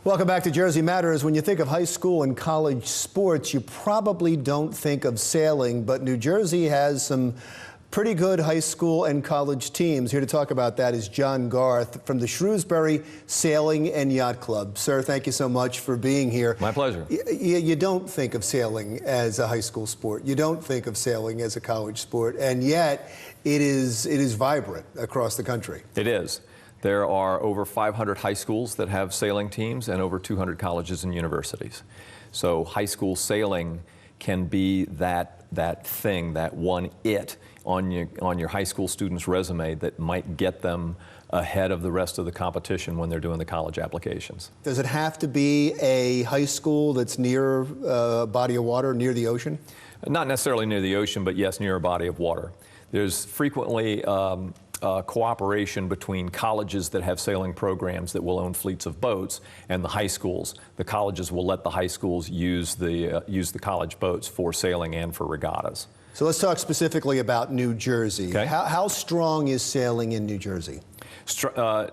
Welcome back to Jersey Matters. When you think of high school and college sports, you probably don't think of sailing, but New Jersey has some pretty good high school and college teams. Here to talk about that is John Garth from the Shrewsberry Sailing and Yacht Club. Sir, thank you so much for being here. My pleasure. You don't think of sailing as a high school sport. You don't think of sailing as a college sport, and yet it is vibrant across the country. It is. There are over 500 high schools that have sailing teams and over 200 colleges and universities. So high school sailing can be that thing, that one it on your high school student's resume that might get them ahead of the rest of the competition when they're doing the college applications. Does it have to be a high school that's near a body of water, near the ocean? Not necessarily near the ocean, but yes, near a body of water. There's frequently cooperation between colleges that have sailing programs that will own fleets of boats and the high schools. The colleges will let the high schools use the college boats for sailing and for regattas. So let's talk specifically about New Jersey. Okay. How strong is sailing in New Jersey?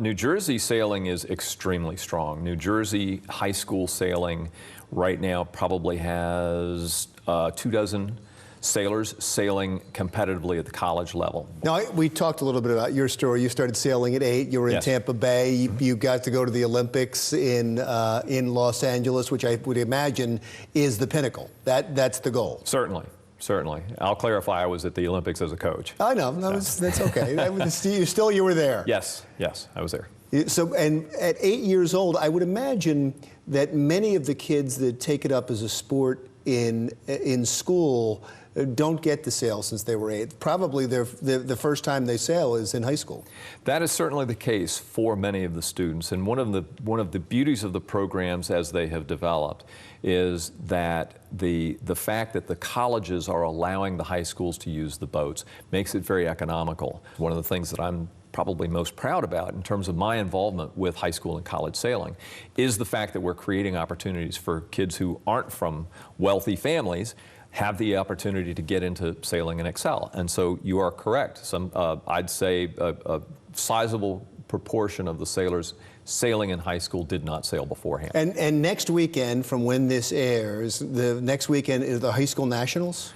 New Jersey sailing is extremely strong. New Jersey high school sailing right now probably has 24 sailors sailing competitively at the college level. Now, we talked a little bit about your story. You started sailing at 8. You were in Tampa Bay. You got to go to the Olympics in Los Angeles, which I would imagine is the pinnacle. That's the goal. Certainly. Certainly. I'll clarify, I was at the Olympics as a coach. I know. That's okay. You were there. Yes, I was there. So, and at 8 years old, I would imagine that many of the kids that take it up as a sport in school don't get to sail since they were 8. Probably the first time they sail is in high school. That is certainly the case for many of the students. And one of the beauties of the programs as they have developed is that the fact that the colleges are allowing the high schools to use the boats makes it very economical. One of the things that I'm probably most proud about in terms of my involvement with high school and college sailing is the fact that we're creating opportunities for kids who aren't from wealthy families have the opportunity to get into sailing and excel. And so you are correct. I'd say a sizable proportion of the sailors sailing in high school did not sail beforehand. And next weekend, from when this airs, the next weekend is the high school nationals?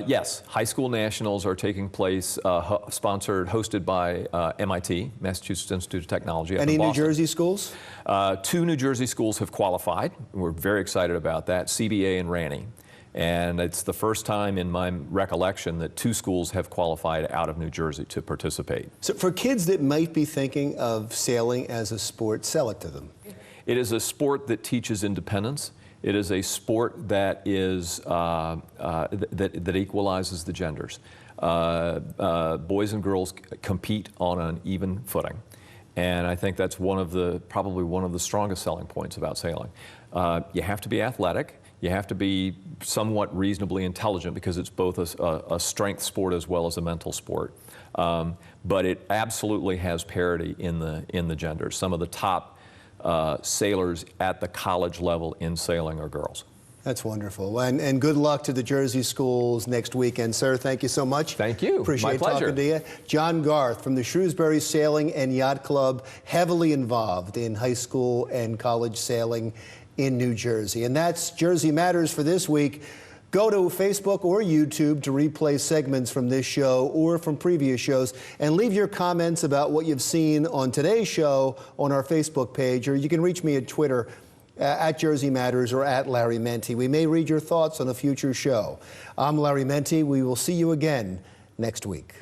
Yes, high school nationals are taking place, hosted by MIT, Massachusetts Institute of Technology. Any New Jersey schools? 2 New Jersey schools have qualified. We're very excited about that, CBA and Ranney. And it's the first time in my recollection that 2 schools have qualified out of New Jersey to participate. So for kids that might be thinking of sailing as a sport, sell it to them. It is a sport that teaches independence. It is a sport that is that equalizes the genders. Boys and girls compete on an even footing, and I think that's probably one of the strongest selling points about sailing. You have to be athletic. You have to be somewhat reasonably intelligent because it's both a strength sport as well as a mental sport. But it absolutely has parity in the genders. Some of the top sailors at the college level in sailing are girls. That's wonderful. And good luck to the Jersey schools next weekend. Sir, thank you so much. Thank you. Appreciate My pleasure. Talking to you. John Garth from the Shrewsberry Sailing and Yacht Club, heavily involved in high school and college sailing in New Jersey. And that's Jersey Matters for this week. Go to Facebook or YouTube to replay segments from this show or from previous shows, and leave your comments about what you've seen on today's show on our Facebook page, or you can reach me at Twitter at Jersey Matters or at Larry Menti. We may read your thoughts on a future show. I'm Larry Menti. We will see you again next week.